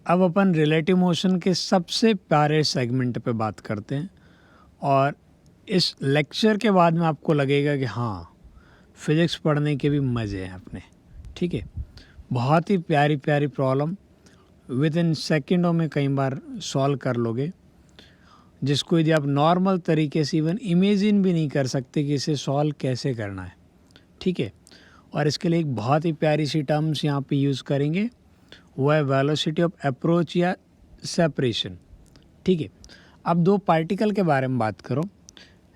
अब अपन relative motion के सबसे प्यारे सेगमेंट पे बात करते हैं और इस लेक्चर के बाद में आपको लगेगा कि हाँ, फिज़िक्स पढ़ने के भी मज़े हैं अपने। ठीक है, बहुत ही प्यारी प्यारी प्रॉब्लम विद इन सेकेंडों में कई बार सॉल्व कर लोगे, जिसको यदि आप नॉर्मल तरीके से इवन इमेजिन भी नहीं कर सकते कि इसे सॉल्व कैसे करना है। ठीक है, और इसके लिए एक बहुत ही प्यारी सी टर्म्स यहाँ पे यूज़ करेंगे, वो है वेलोसिटी ऑफ अप्रोच या सेपरेशन। ठीक है, अब दो पार्टिकल के बारे में बात करो।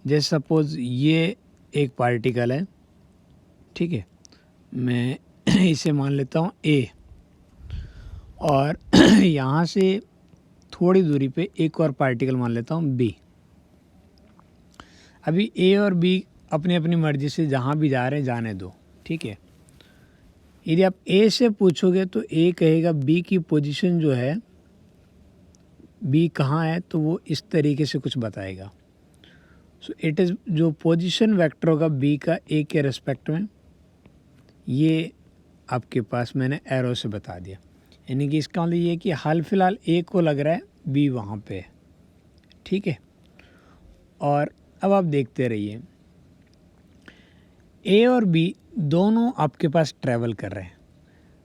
जैसे सपोज ये एक पार्टिकल है, ठीक है, मैं इसे मान लेता हूँ ए, और यहाँ से थोड़ी दूरी पे एक और पार्टिकल मान लेता हूँ बी। अभी ए और बी अपनी अपनी मर्जी से जहाँ भी जा रहे हैं जाने दो। ठीक है, यदि आप ए से पूछोगे तो ए कहेगा बी की पोजीशन जो है, बी कहाँ है, तो वो इस तरीके से कुछ बताएगा। सो इट इज़ जो पोजीशन वेक्टर होगा बी का ए के रेस्पेक्ट में, ये आपके पास मैंने एरो से बता दिया। यानी कि इसका मतलब ये कि हाल फिलहाल ए को लग रहा है बी वहाँ पे है। ठीक है, और अब आप देखते रहिए, ए और बी दोनों आपके पास ट्रैवल कर रहे हैं।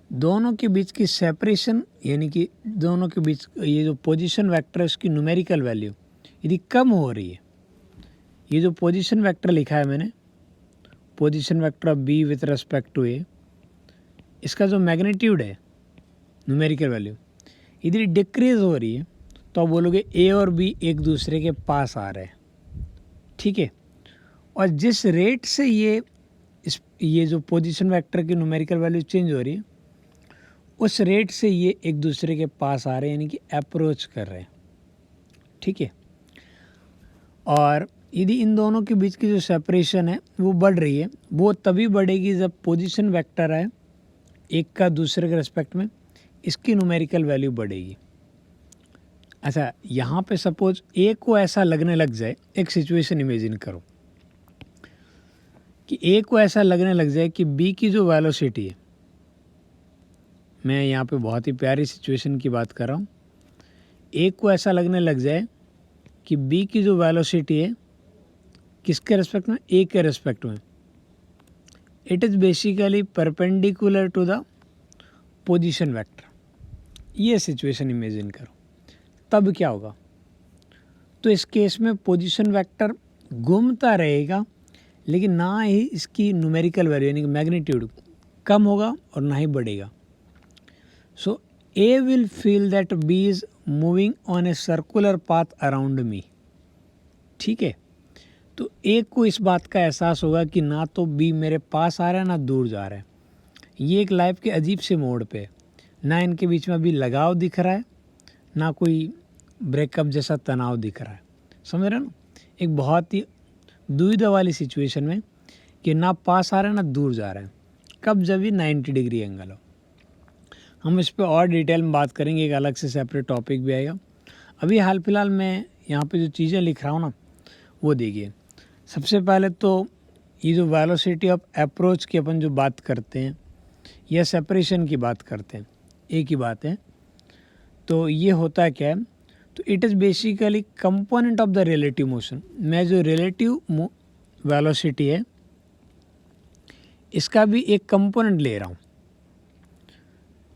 दोनों के बीच की सेपरेशन, यानी कि दोनों के बीच ये जो पोजीशन वेक्टर है उसकी न्यूमेरिकल वैल्यू यदि कम हो रही है, ये जो पोजीशन वेक्टर लिखा है मैंने, position vector of B with respect to A, इसका जो मैग्नीट्यूड है न्यूमेरिकल वैल्यू यदि डिक्रीज हो रही है तो आप बोलोगे ए और बी एक दूसरे के पास आ रहे हैं। ठीक है, और जिस रेट से ये जो पोजीशन वेक्टर की न्यूमेरिकल वैल्यू चेंज हो रही है, उस रेट से ये एक दूसरे के पास आ रहे हैं, यानी कि अप्रोच कर रहे हैं। ठीक है, और यदि इन दोनों के बीच की जो सेपरेशन है वो बढ़ रही है, वो तभी बढ़ेगी जब पोजीशन वेक्टर है एक का दूसरे के रेस्पेक्ट में, इसकी न्यूमेरिकल वैल्यू बढ़ेगी। अच्छा, यहाँ पे सपोज ए को ऐसा लगने लग जाए, एक सिचुएशन इमेजिन करो कि ए को ऐसा लगने लग जाए कि बी की जो वेलोसिटी है, मैं यहाँ पे बहुत ही प्यारी सिचुएशन की बात कर रहा हूँ, ए को ऐसा लगने लग जाए कि बी की जो वेलोसिटी है किसके रेस्पेक्ट में, ए के रेस्पेक्ट में, it is basically perpendicular to the position vector. ये सिचुएशन इमेजिन करो, तब क्या होगा? तो इस केस में पोजीशन वेक्टर घूमता रहेगा, लेकिन ना ही इसकी न्यूमेरिकल वैल्यू यानी कि मैग्नीट्यूड कम होगा और ना ही बढ़ेगा। So A will feel that B is moving on a circular path around me. ठीक है, तो ए को इस बात का एहसास होगा कि ना तो बी मेरे पास आ रहा है ना दूर जा रहा है। ये एक लाइफ के अजीब से मोड़ पे, ना इनके बीच में अभी लगाव दिख रहा है, ना कोई ब्रेकअप जैसा तनाव दिख रहा है। समझ रहे हो ना, एक बहुत ही दुविधा वाली सिचुएशन में कि ना पास आ रहा है ना दूर जा रहा है। कब? जब ये 90 डिग्री एंगल हो। हम इस पर और डिटेल में बात करेंगे, एक अलग से सेपरेट टॉपिक भी आएगा। अभी हाल फिलहाल मैं यहाँ पे जो चीज़ें लिख रहा हूँ ना, वो देखिए। सबसे पहले तो ये जो वेलोसिटी ऑफ अप्रोच की अपन जो बात करते हैं या सेपरेशन की बात करते हैं, एक ही बात है। तो ये होता है क्या है, तो it is basically component of the relative motion. मैं जो रिलेटिव वेलोसिटी है इसका भी एक कंपोनेंट ले रहा हूँ।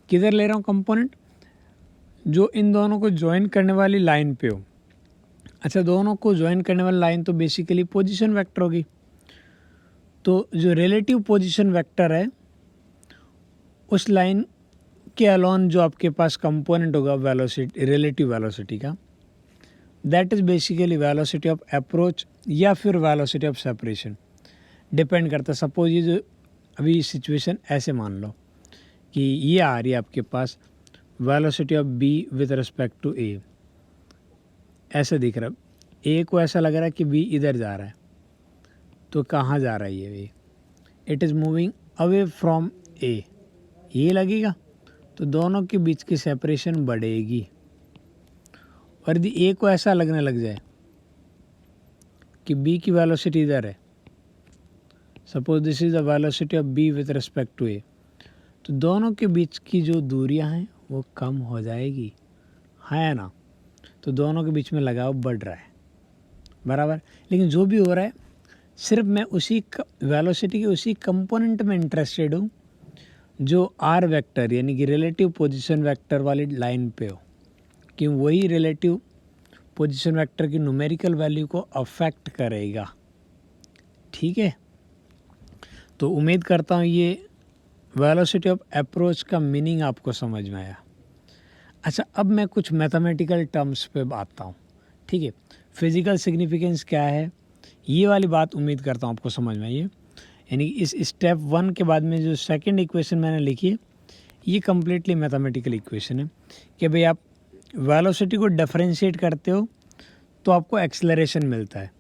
किधर ले रहा हूँ कंपोनेंट? जो इन दोनों को ज्वाइन करने वाली लाइन पे हो। अच्छा, दोनों को ज्वाइन करने वाली लाइन तो बेसिकली पोजीशन वेक्टर होगी। तो जो रिलेटिव पोजीशन वेक्टर है उस लाइन के अलॉन जो आपके पास कंपोनेंट होगा वेलोसिटी, रिलेटिव वेलोसिटी का, that is basically velocity of approach या फिर वेलोसिटी ऑफ सेपरेशन, डिपेंड करता है। सपोज ये जो अभी सिचुएशन ऐसे मान लो कि ये आ रही है आपके पास velocity of B with respect to A, ऐसे दिख रहा है। ए को ऐसा लग रहा है कि बी इधर जा रहा है, तो कहाँ जा रहा है ये? It is moving away from A, ये लगेगा, तो दोनों के बीच की सेपरेशन बढ़ेगी। और यदि ए को ऐसा लगने लग जाए कि बी की वेलोसिटी इधर है, suppose this is the velocity of B with respect to A, तो दोनों के बीच की जो दूरियां हैं वो कम हो जाएगी, है ना। तो दोनों के बीच में लगाव बढ़ रहा है, बराबर। लेकिन जो भी हो रहा है, सिर्फ मैं उसी वेलोसिटी के उसी कंपोनेंट में इंटरेस्टेड हूँ जो आर वेक्टर यानी कि रिलेटिव पोजीशन वेक्टर वाली लाइन पे हो, कि वही रिलेटिव पोजीशन वेक्टर की न्यूमेरिकल वैल्यू को अफेक्ट करेगा। ठीक है, तो उम्मीद करता हूँ ये वेलोसिटी ऑफ अप्रोच का मीनिंग आपको समझ में आया। अच्छा, अब मैं कुछ मैथमेटिकल टर्म्स पे आता हूँ। ठीक है, फिजिकल सिग्निफिकेंस क्या है, ये वाली बात उम्मीद करता हूँ आपको समझ में आई है। यानी इस स्टेप 1 के बाद में जो सेकंड इक्वेशन मैंने लिखी है, ये कम्प्लीटली मैथमेटिकल इक्वेशन है कि भाई आप वेलोसिटी को डिफरेंशिएट करते हो तो आपको एक्सेलरेशन मिलता है,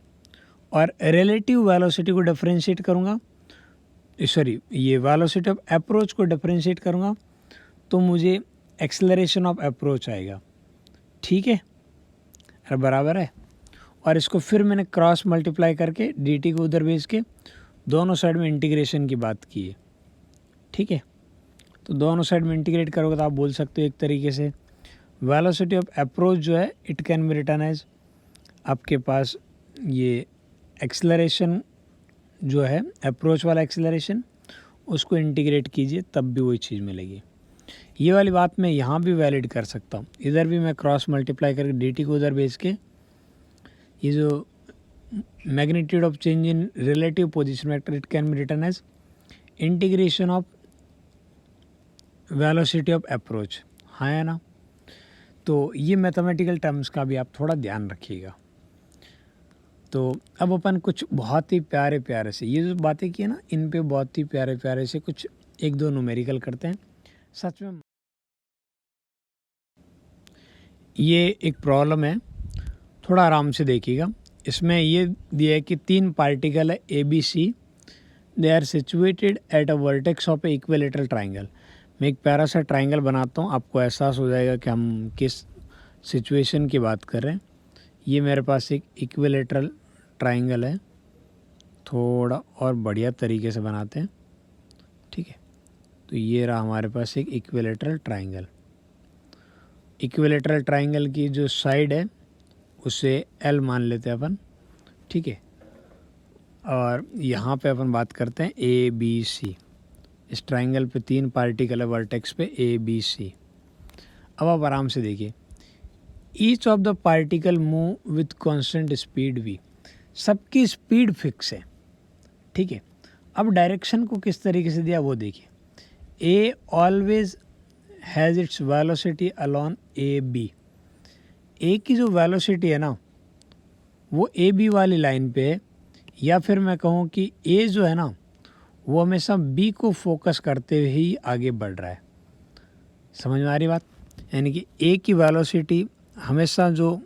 और रिलेटिव वेलोसिटी को डिफरेंशिएट करूँगा, सॉरी ये वेलोसिटी ऑफ अप्रोच को डिफरेंशिएट करूँगा तो मुझे एक्सेलरेशन ऑफ अप्रोच आएगा। ठीक है, अरे बराबर है। और इसको फिर मैंने क्रॉस मल्टीप्लाई करके dt को उधर भेज के दोनों साइड में इंटीग्रेशन की बात की है। ठीक है, तो दोनों साइड में इंटीग्रेट करोगे तो आप बोल सकते हो एक तरीके से वेलोसिटी ऑफ अप्रोच जो है it can be written as, आपके पास ये एक्सेलरेशन जो है अप्रोच वाला एक्सेलरेशन, उसको इंटीग्रेट कीजिए तब भी वही चीज़ मिलेगी। ये वाली बात मैं यहाँ भी वैलिड कर सकता हूँ, इधर भी मैं क्रॉस मल्टीप्लाई करके dt को उधर भेज के ये जो magnitude of change in relative position vector it can be written as integration of velocity of approach, हाँ है ना। तो ये मैथमेटिकल टर्म्स का भी आप थोड़ा ध्यान रखिएगा। तो अब अपन कुछ बहुत ही प्यारे प्यारे से ये जो बातें की है ना, इन पे बहुत ही प्यारे प्यारे से कुछ एक दो न्यूमेरिकल करते हैं। सच में ये एक प्रॉब्लम है, थोड़ा आराम से देखिएगा। इसमें ये दिया है कि 3 पार्टिकल है A B C, they are situated at a vertex of a equilateral triangle. मैं एक प्यारा सा ट्राइंगल बनाता हूँ, आपको एहसास हो जाएगा कि हम किस सिचुएशन की बात कर रहे हैं। ये मेरे पास एक इक्विलेटरल ट्राइंगल है, थोड़ा और बढ़िया तरीके से बनाते हैं। ठीक है, तो ये रहा हमारे पास एक इक्विलेटरल ट्राइंगल। इक्विलेटरल ट्राइंगल की जो साइड है उसे L मान लेते हैं अपन। ठीक है, और यहाँ पे अपन बात करते हैं ए बी सी। इस ट्राइंगल पे 3 पार्टिकल है वर्टेक्स पे ए बी सी। अब आप आराम से देखिए, each of the particle move with constant speed v, सबकी स्पीड फिक्स है। ठीक है, अब डायरेक्शन को किस तरीके से दिया वो देखिए, A always has its velocity along A B. A की जो वेलोसिटी है ना वो ए बी वाली लाइन पे है, या फिर मैं कहूँ कि ए जो है ना वो हमेशा बी को फोकस करते हुए ही आगे बढ़ रहा है। समझ में आ रही बात, यानी कि ए की वेलोसिटी हमेशा जो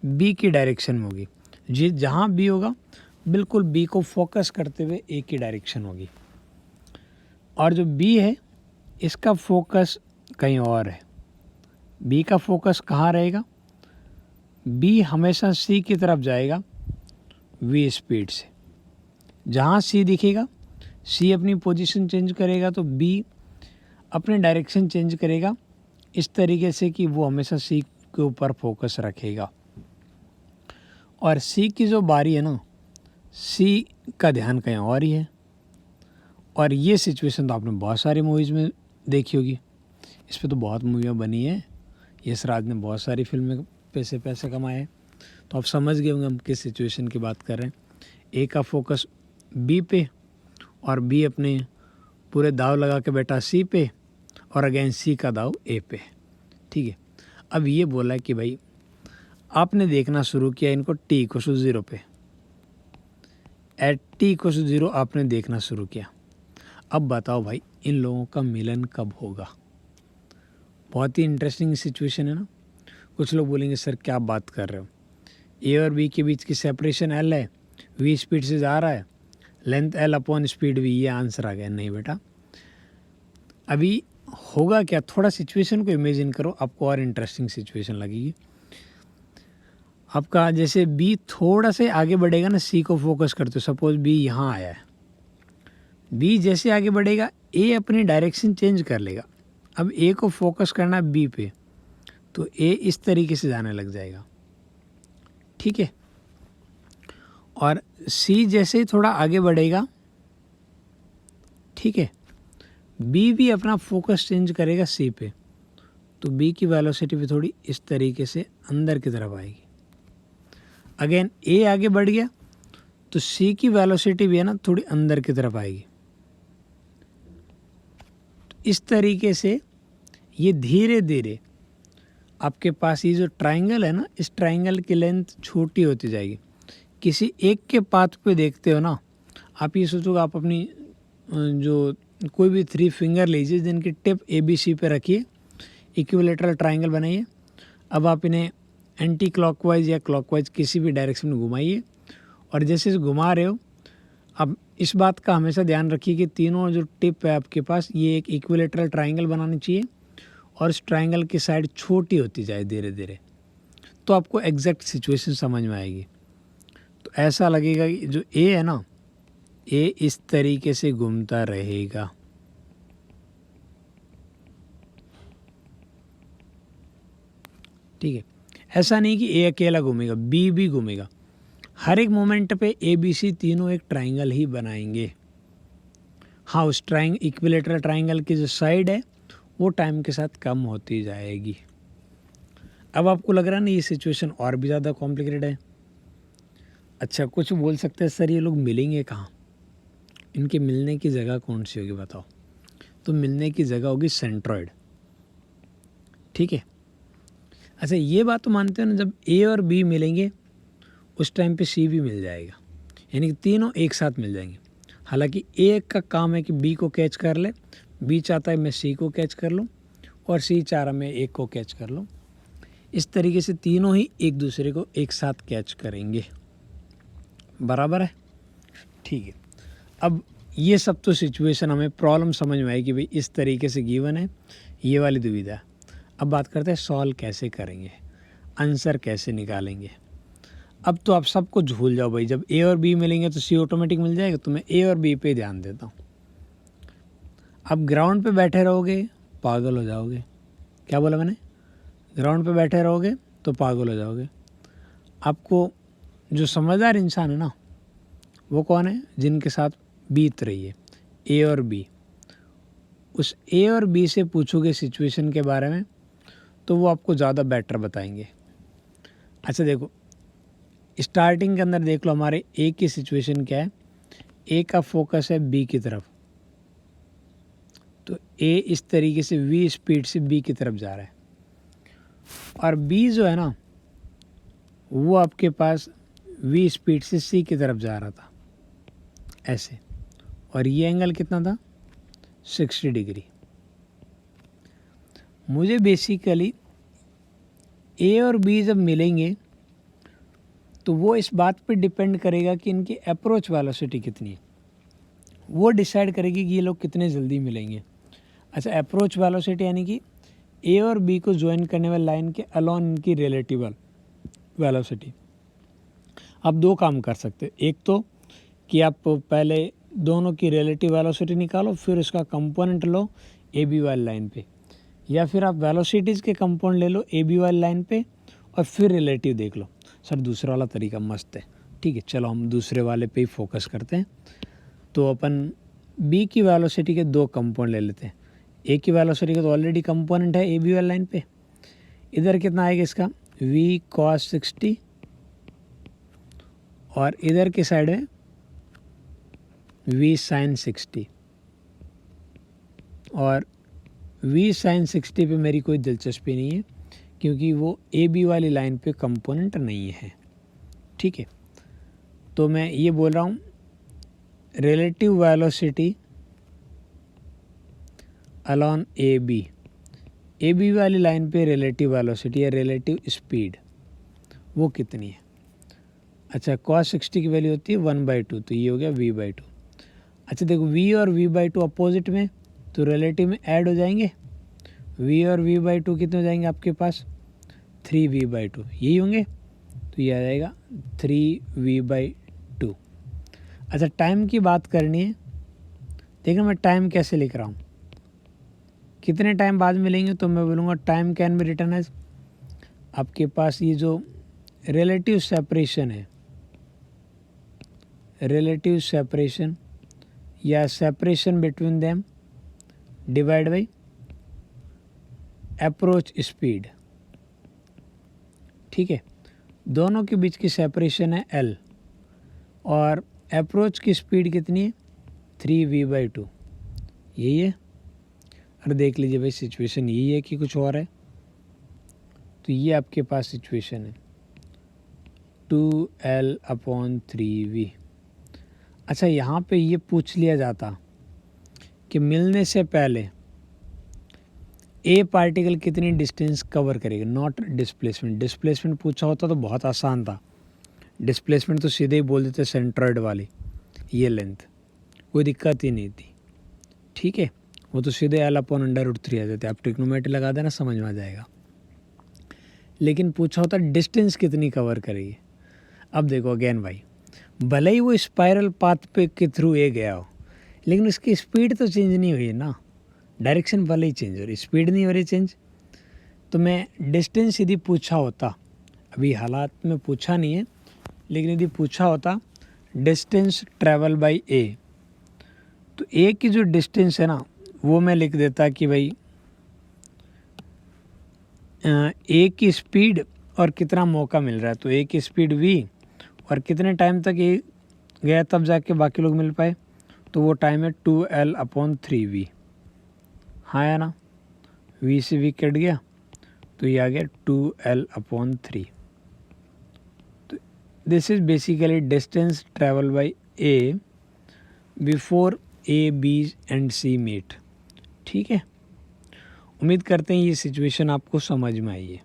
बी की डायरेक्शन में होगी, जी जहाँ बी होगा बिल्कुल बी को फोकस करते हुए ए की डायरेक्शन होगी, और जो बी है इसका फोकस कहीं और है। बी का फोकस कहाँ रहेगा, बी हमेशा सी की तरफ जाएगा वी स्पीड से। जहाँ सी दिखेगा सी अपनी पोजीशन चेंज करेगा तो बी अपने डायरेक्शन चेंज करेगा इस तरीके से कि वो हमेशा सी के ऊपर फोकस रखेगा। और सी की जो बारी है ना, सी का ध्यान कहीं और ही है। और ये सिचुएशन तो आपने बहुत सारी मूवीज़ में देखी होगी, इस पर तो बहुत मूवियाँ बनी है, यश राज ने बहुत सारी फिल्में पैसे कमाए हैं, तो आप समझ गए होंगे हम किस सिचुएशन की बात कर रहे हैं। ए का फोकस बी पे और बी अपने पूरे दाव लगा के बैठा सी पे, और अगेन सी का दाव ए पे। ठीक है, अब ये बोला कि भाई आपने देखना शुरू किया इनको t=0 पे, एट t=0 आपने देखना शुरू किया। अब बताओ भाई इन लोगों का मिलन कब होगा। बहुत ही इंटरेस्टिंग सिचुएशन है ना। कुछ लोग बोलेंगे सर क्या बात कर रहे हो, ए और बी के बीच की सेपरेशन एल है, वी स्पीड से जा रहा है, length L upon speed V, ये आंसर आ गया। नहीं बेटा, अभी होगा क्या, थोड़ा सिचुएशन को इमेजिन करो, आपको और इंटरेस्टिंग सिचुएशन लगेगी। आपका जैसे बी थोड़ा से आगे बढ़ेगा ना, सी को फोकस करते हो, सपोज बी यहाँ आया है, बी जैसे आगे बढ़ेगा ए अपनी डायरेक्शन चेंज कर लेगा, अब ए को फोकस करना है बी पे, तो ए इस तरीके से जाने लग जाएगा, ठीक है। और सी जैसे ही थोड़ा आगे बढ़ेगा, ठीक है, बी भी अपना फोकस चेंज करेगा सी पे, तो बी की वेलोसिटी भी थोड़ी इस तरीके से अंदर की तरफ आएगी। अगेन ए आगे बढ़ गया तो सी की वेलोसिटी भी है ना थोड़ी अंदर की तरफ आएगी। तो इस तरीके से ये धीरे धीरे आपके पास ये जो ट्राइंगल है ना, इस ट्राइंगल की लेंथ छोटी होती जाएगी। किसी एक के पाथ पे देखते हो ना, आप ये सोचोगे, आप अपनी जो कोई भी 3 फिंगर लीजिए जिनकी टिप ABC पे रखिए, इक्विलेटरल ट्राइंगल बनाइए। अब आप इन्हें एंटी क्लॉकवाइज या क्लॉकवाइज किसी भी डायरेक्शन में घुमाइए, और जैसे घुमा रहे हो अब इस बात का हमेशा ध्यान रखिए कि तीनों जो टिप है आपके पास ये एक इक्विलेटरल ट्राइंगल बनानी चाहिए, और इस ट्राइंगल की साइड छोटी होती जाए धीरे धीरे, तो आपको एग्जैक्ट सिचुएशन समझ में आएगी। तो ऐसा लगेगा कि जो ए है ना, ए इस तरीके से घूमता रहेगा, ठीक है। ऐसा नहीं कि ए अकेला घूमेगा, बी भी घूमेगा। हर एक मोमेंट पे ABC तीनों एक ट्राइंगल ही बनाएंगे। हाँ, उस इक्विलेटरल ट्राइंगल की जो साइड है वो टाइम के साथ कम होती जाएगी। अब आपको लग रहा है ना ये सिचुएशन और भी ज़्यादा कॉम्प्लिकेटेड है। अच्छा, कुछ बोल सकते हैं सर ये लोग मिलेंगे कहाँ, इनके मिलने की जगह कौन सी होगी बताओ। तो मिलने की जगह होगी सेंट्रॉइड, ठीक है। अच्छा, ये बात तो मानते हो ना, जब ए और बी मिलेंगे उस टाइम पे सी भी मिल जाएगा, यानी कि तीनों एक साथ मिल जाएंगे। हालांकि ए का काम है कि बी को कैच कर ले, बी चाहता है मैं सी को कैच कर लूँ, और सी चाह रहा मैं ए को कैच कर लूँ। इस तरीके से तीनों ही एक दूसरे को एक साथ कैच करेंगे, बराबर है, ठीक है। अब ये सब तो सिचुएशन हमें प्रॉब्लम समझ में आई कि भाई इस तरीके से गिवन है, ये वाली दुविधा। अब बात करते हैं सॉल्व कैसे करेंगे, आंसर कैसे निकालेंगे। अब तो आप सबको झूल जाओ भाई, जब ए और बी मिलेंगे तो सी ऑटोमेटिक मिल जाएगा, तो मैं ए और बी पे ध्यान देता हूँ। अब ग्राउंड पे बैठे रहोगे पागल हो जाओगे। क्या बोला मैंने? ग्राउंड पे बैठे रहोगे तो पागल हो जाओगे। आपको जो समझदार इंसान है ना, वो कौन है? जिनके साथ बीत रही है ए और बी। उस ए और बी से पूछोगे सिचुएशन के बारे में तो वो आपको ज़्यादा बेटर बताएंगे। अच्छा देखो, स्टार्टिंग के अंदर देख लो, हमारे ए की सिचुएशन क्या है। ए का फोकस है बी की तरफ, तो ए इस तरीके से वी स्पीड से बी की तरफ जा रहा है, और बी जो है ना वो आपके पास वी स्पीड से सी की तरफ जा रहा था ऐसे, और ये एंगल कितना था? 60 डिग्री। मुझे बेसिकली ए और बी जब मिलेंगे तो वो इस बात पे डिपेंड करेगा कि इनकी अप्रोच वेलोसिटी कितनी है, वो डिसाइड करेगी कि ये लोग कितने जल्दी मिलेंगे। अच्छा, अप्रोच वेलोसिटी यानी कि ए और बी को ज्वाइन करने वाली लाइन के अलॉन इनकी रिलेटिव वेलोसिटी। आप दो काम कर सकते, एक तो कि आप पहले दोनों की रिलेटिव वेलोसिटी निकालो, फिर उसका कंपोनेंट लो ए बी वाली लाइन पे, या फिर आप वेलोसिटीज़ के कंपोनेंट ले लो ए बी वाली लाइन पे और फिर रिलेटिव देख लो। सर दूसरा वाला तरीका मस्त है, ठीक है, चलो हम दूसरे वाले पे ही फोकस करते हैं। तो अपन बी की वेलोसिटी के दो कंपोनेंट ले लेते हैं। ए की वेलोसिटी का तो ऑलरेडी कंपोनेंट है ए बी वाली लाइन पे, इधर कितना आएगा इसका v cos 60, और इधर की साइड में v sin 60, और v sin 60 पे मेरी कोई दिलचस्पी नहीं है क्योंकि वो ए बी वाली लाइन पे कंपोनेंट नहीं है, ठीक है। तो मैं ये बोल रहा हूँ relative velocity along A B वाली लाइन पे रिलेटिव वेलोसिटी या रिलेटिव स्पीड वो कितनी है? अच्छा, cos 60 की वैल्यू होती है 1/2, तो ये हो गया v/2। अच्छा देखो, v और v/2 अपोजिट में, तो रिलेटिव में ऐड हो जाएंगे। v और v/2 कितने हो जाएंगे आपके पास? 3v/2, यही होंगे, तो ये आ जाएगा 3v/2। अच्छा, टाइम की बात करनी है, देखो मैं टाइम कैसे लिख रहा हूँ कितने टाइम बाद मिलेंगे, तो मैं बोलूँगा time can be written as, आपके पास ये जो रिलेटिव सेपरेशन है, रिलेटिव सेपरेशन या separation between them divide by approach speed, ठीक है। दोनों के बीच की सेपरेशन है L और अप्रोच की स्पीड कितनी है 3v/2, यही है। और देख लीजिए भाई सिचुएशन यही है कि कुछ और है, तो ये आपके पास सिचुएशन है 2L/3v। अच्छा, यहाँ पे ये पूछ लिया जाता कि मिलने से पहले ए पार्टिकल कितनी डिस्टेंस कवर करेगा, नॉट डिस्प्लेसमेंट। डिस्प्लेसमेंट पूछा होता तो बहुत आसान था, डिस्प्लेसमेंट तो सीधे ही बोल देते सेंट्रॉइड वाली ये लेंथ, कोई दिक्कत ही नहीं थी, ठीक है। वो तो सीधे L/√3 आ जाते, आप ट्रिग्नोमेट्री लगा देना समझ में आ जाएगा। लेकिन पूछा होता डिस्टेंस कितनी कवर करेगी। अब देखो अगेन भाई, भले ही वो स्पाइरल पाथ पे के थ्रू ए गया हो, लेकिन उसकी स्पीड तो चेंज नहीं हुई है ना, डायरेक्शन भले ही चेंज हो रही, स्पीड नहीं हो रही चेंज। तो मैं डिस्टेंस यदि पूछा होता, अभी हालात में पूछा नहीं है, लेकिन यदि पूछा होता डिस्टेंस ट्रैवल बाय ए, तो ए की जो डिस्टेंस है ना वो मैं लिख देता कि भाई ए की स्पीड और कितना मौका मिल रहा है, तो ए की स्पीड v और कितने टाइम तक ए गया तब जाके बाकी लोग मिल पाए, तो वो टाइम है 2L/3v। हाँ या ना, v से v कट गया तो ये आ गया 2L/3। तो this is basically distance travel by A before A B and C meet, ठीक है। उम्मीद करते हैं ये सिचुएशन आपको समझ में आई है।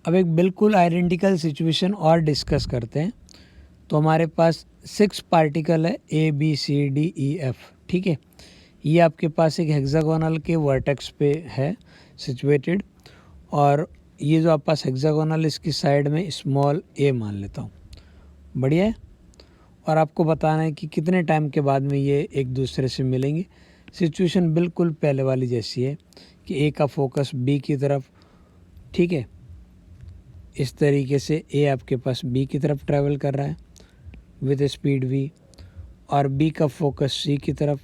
अब एक बिल्कुल आइडेंटिकल सिचुएशन और डिस्कस करते हैं। तो हमारे पास 6 पार्टिकल है ABCDEF, ठीक है। ये आपके पास एक हेक्सागोनल के वर्टेक्स पे है सिचुएटेड, और ये जो आपके पास हेक्सागोनल इसकी साइड में स्मॉल a मान लेता हूँ, बढ़िया है। और आपको बताना है कि कितने टाइम के बाद में ये एक दूसरे से मिलेंगे। सिचुएशन बिल्कुल पहले वाली जैसी है कि ए का फोकस बी की तरफ, ठीक है। इस तरीके से ए आपके पास बी की तरफ ट्रैवल कर रहा है विद स्पीड v, और बी का फोकस सी की तरफ,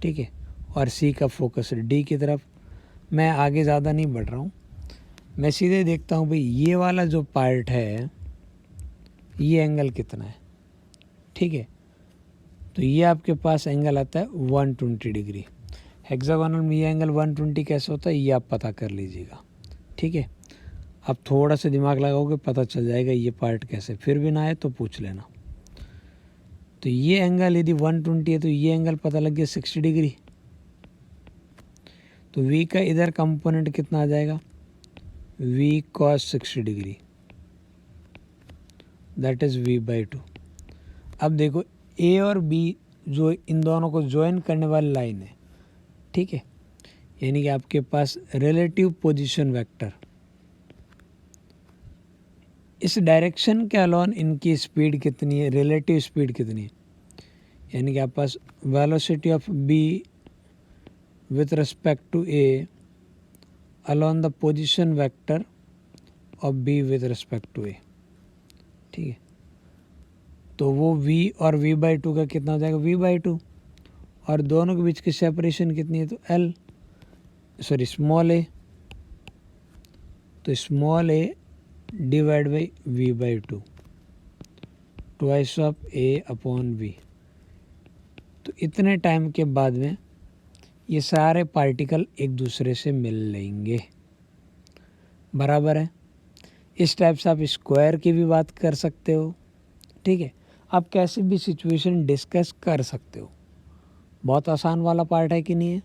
ठीक है, और सी का फोकस डी की तरफ। मैं आगे ज़्यादा नहीं बढ़ रहा हूँ, मैं सीधे देखता हूँ भाई ये वाला जो पार्ट है ये एंगल कितना है, ठीक है। तो ये आपके पास एंगल आता है 120 डिग्री। हेक्सागोनल में ये एंगल 120 कैसे होता है ये आप पता कर लीजिएगा, ठीक है। आप थोड़ा सा दिमाग लगाओगे पता चल जाएगा ये पार्ट कैसे, फिर भी ना आए तो पूछ लेना। तो ये एंगल यदि 120 है तो ये एंगल पता लग गया 60 डिग्री। तो v का इधर कंपोनेंट कितना आ जाएगा, v cos 60 degree, that is v/2। अब देखो a और b जो इन दोनों को ज्वाइन करने वाली लाइन है, ठीक है, यानी कि आपके पास रिलेटिव पोजीशन वेक्टर, इस डायरेक्शन के अलोन इनकी स्पीड कितनी है, रिलेटिव स्पीड कितनी है, यानी कि आपके पास velocity of b with respect to a along the position vector of b with respect to a, ठीक है। तो वो v और v/2 का कितना हो जाएगा v/2, और दोनों के बीच की सेपरेशन कितनी है तो स्मॉल a, तो small a divide by v/2 twice of a/v। तो इतने टाइम के बाद में ये सारे पार्टिकल एक दूसरे से मिल लेंगे, बराबर है। इस टाइप से आप स्क्वायर की भी बात कर सकते हो, ठीक है। आप कैसे भी सिचुएशन डिस्कस कर सकते हो, बहुत आसान वाला पार्ट है कि नहीं है।